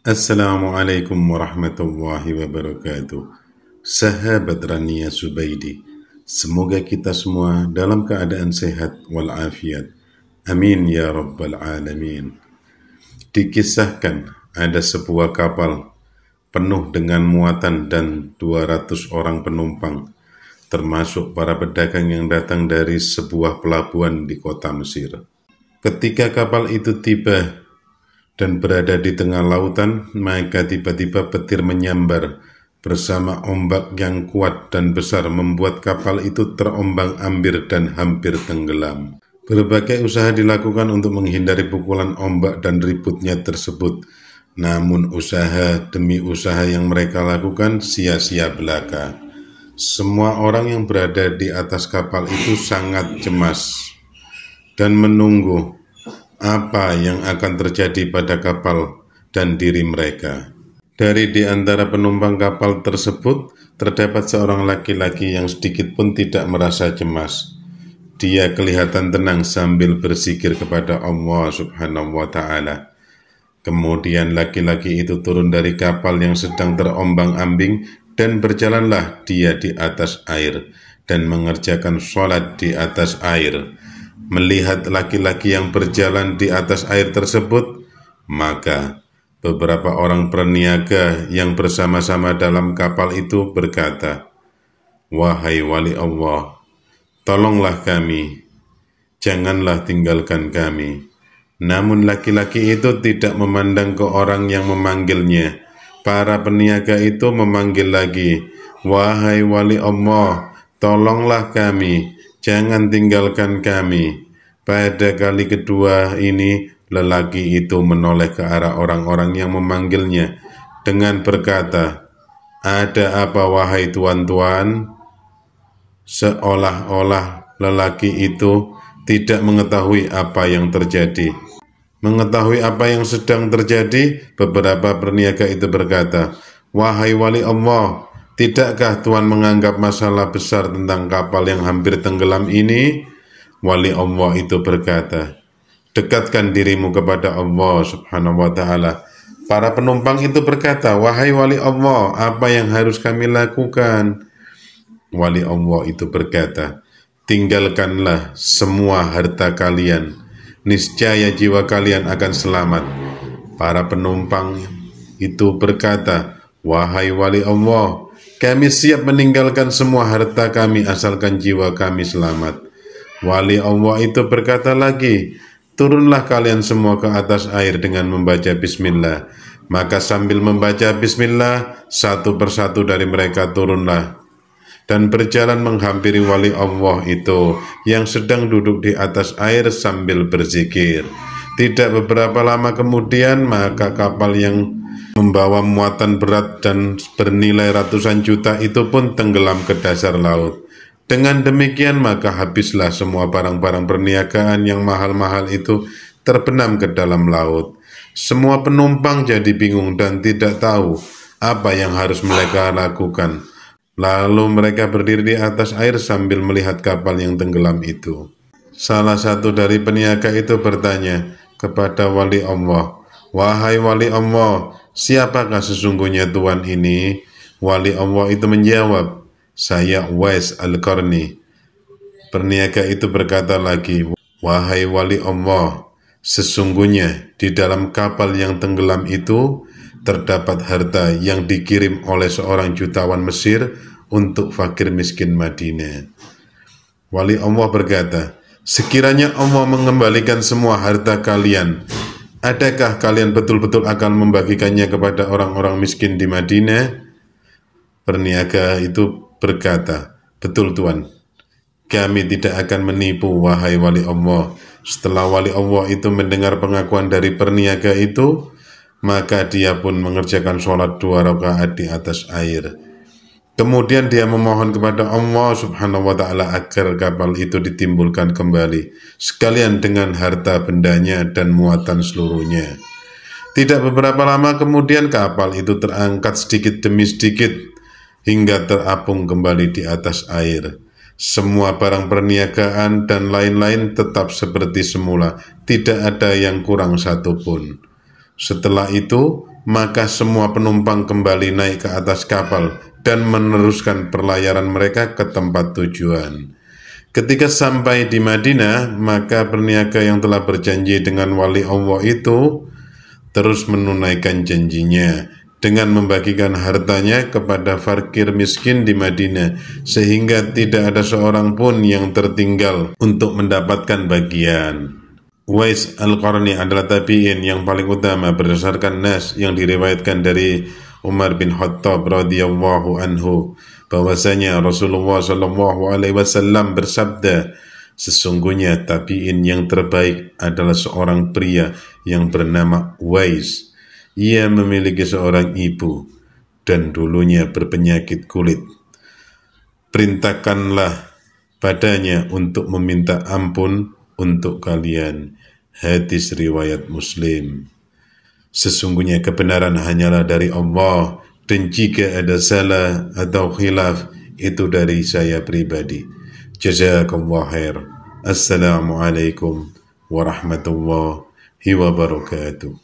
Assalamualaikum warahmatullahi wabarakatuh. Sahabat Rania Subaidi, semoga kita semua dalam keadaan sehat walafiat. Amin ya rabbal alamin. Dikisahkan ada sebuah kapal penuh dengan muatan dan 200 orang penumpang, termasuk para pedagang yang datang dari sebuah pelabuhan di kota Mesir. Ketika kapal itu tiba dan berada di tengah lautan, maka tiba-tiba petir menyambar bersama ombak yang kuat dan besar membuat kapal itu terombang-ambir dan hampir tenggelam. Berbagai usaha dilakukan untuk menghindari pukulan ombak dan ributnya tersebut, namun usaha demi usaha yang mereka lakukan sia-sia belaka. Semua orang yang berada di atas kapal itu sangat cemas dan menunggu apa yang akan terjadi pada kapal dan diri mereka. Dari di antara penumpang kapal tersebut, terdapat seorang laki-laki yang sedikit pun tidak merasa cemas. Dia kelihatan tenang sambil berzikir kepada Allah Subhanahu wa Ta'ala. Kemudian laki-laki itu turun dari kapal yang sedang terombang-ambing dan berjalanlah dia di atas air dan mengerjakan sholat di atas air. Melihat laki-laki yang berjalan di atas air tersebut, maka beberapa orang perniaga yang bersama-sama dalam kapal itu berkata, "Wahai wali Allah, tolonglah kami, janganlah tinggalkan kami." Namun laki-laki itu tidak memandang ke orang yang memanggilnya. Para peniaga itu memanggil lagi, "Wahai wali Allah, tolonglah kami, jangan tinggalkan kami." Pada kali kedua ini, lelaki itu menoleh ke arah orang-orang yang memanggilnya dengan berkata, "Ada apa wahai tuan-tuan?" Seolah-olah lelaki itu tidak mengetahui apa yang terjadi. Mengetahui apa yang sedang terjadi, beberapa perniaga itu berkata, "Wahai wali Allah, tidakkah Tuhan menganggap masalah besar tentang kapal yang hampir tenggelam ini?" Wali Allah itu berkata, "Dekatkan dirimu kepada Allah Subhanahu wa Ta'ala." Para penumpang itu berkata, "Wahai wali Allah, apa yang harus kami lakukan?" Wali Allah itu berkata, "Tinggalkanlah semua harta kalian, niscaya jiwa kalian akan selamat." Para penumpang itu berkata, "Wahai wali Allah, kami siap meninggalkan semua harta kami asalkan jiwa kami selamat." Wali Allah itu berkata lagi, "Turunlah kalian semua ke atas air dengan membaca bismillah." Maka sambil membaca bismillah, satu persatu dari mereka turunlah dan berjalan menghampiri wali Allah itu yang sedang duduk di atas air sambil berzikir. Tidak beberapa lama kemudian, maka kapal yang membawa muatan berat dan bernilai ratusan juta itu pun tenggelam ke dasar laut. Dengan demikian, maka habislah semua barang-barang perniagaan yang mahal-mahal itu terbenam ke dalam laut. Semua penumpang jadi bingung dan tidak tahu apa yang harus mereka lakukan. Lalu mereka berdiri di atas air sambil melihat kapal yang tenggelam itu. Salah satu dari peniaga itu bertanya kepada wali Allah, "Wahai wali Allah, siapakah sesungguhnya Tuhan ini?" Wali Allah itu menjawab, "Saya Uwais Al-Qarni." Perniaga itu berkata lagi, "Wahai wali Allah, sesungguhnya di dalam kapal yang tenggelam itu terdapat harta yang dikirim oleh seorang jutawan Mesir untuk fakir miskin Madinah." Wali Allah berkata, "Sekiranya Allah mengembalikan semua harta kalian, adakah kalian betul-betul akan membagikannya kepada orang-orang miskin di Madinah?" Perniaga itu berkata, "Betul Tuan, kami tidak akan menipu wahai wali Allah." Setelah wali Allah itu mendengar pengakuan dari perniaga itu, maka dia pun mengerjakan sholat 2 rakaat di atas air. Kemudian dia memohon kepada Allah Subhanahu wa Ta'ala agar kapal itu ditimbulkan kembali, sekalian dengan harta bendanya dan muatan seluruhnya. Tidak beberapa lama kemudian kapal itu terangkat sedikit demi sedikit hingga terapung kembali di atas air. Semua barang perniagaan dan lain-lain tetap seperti semula, tidak ada yang kurang satupun. Setelah itu, maka semua penumpang kembali naik ke atas kapal dan meneruskan perlayaran mereka ke tempat tujuan. Ketika sampai di Madinah, maka perniaga yang telah berjanji dengan wali Allah itu terus menunaikan janjinya dengan membagikan hartanya kepada fakir miskin di Madinah, sehingga tidak ada seorang pun yang tertinggal untuk mendapatkan bagian. Uwais Al-Qarni adalah tabi'in yang paling utama berdasarkan nas yang diriwayatkan dari Umar bin Khattab radhiyallahu anhu bahwasanya Rasulullah sallallahu alaihi wasallam bersabda, sesungguhnya tabi'in yang terbaik adalah seorang pria yang bernama Uwais. Ia memiliki seorang ibu dan dulunya berpenyakit kulit. Perintahkanlah padanya untuk meminta ampun untuk kalian. Hadis riwayat Muslim. Sesungguhnya kebenaran hanyalah dari Allah, dan jika ada salah atau khilaf, itu dari saya pribadi. Jazakallah khair. Assalamualaikum warahmatullahi wabarakatuh.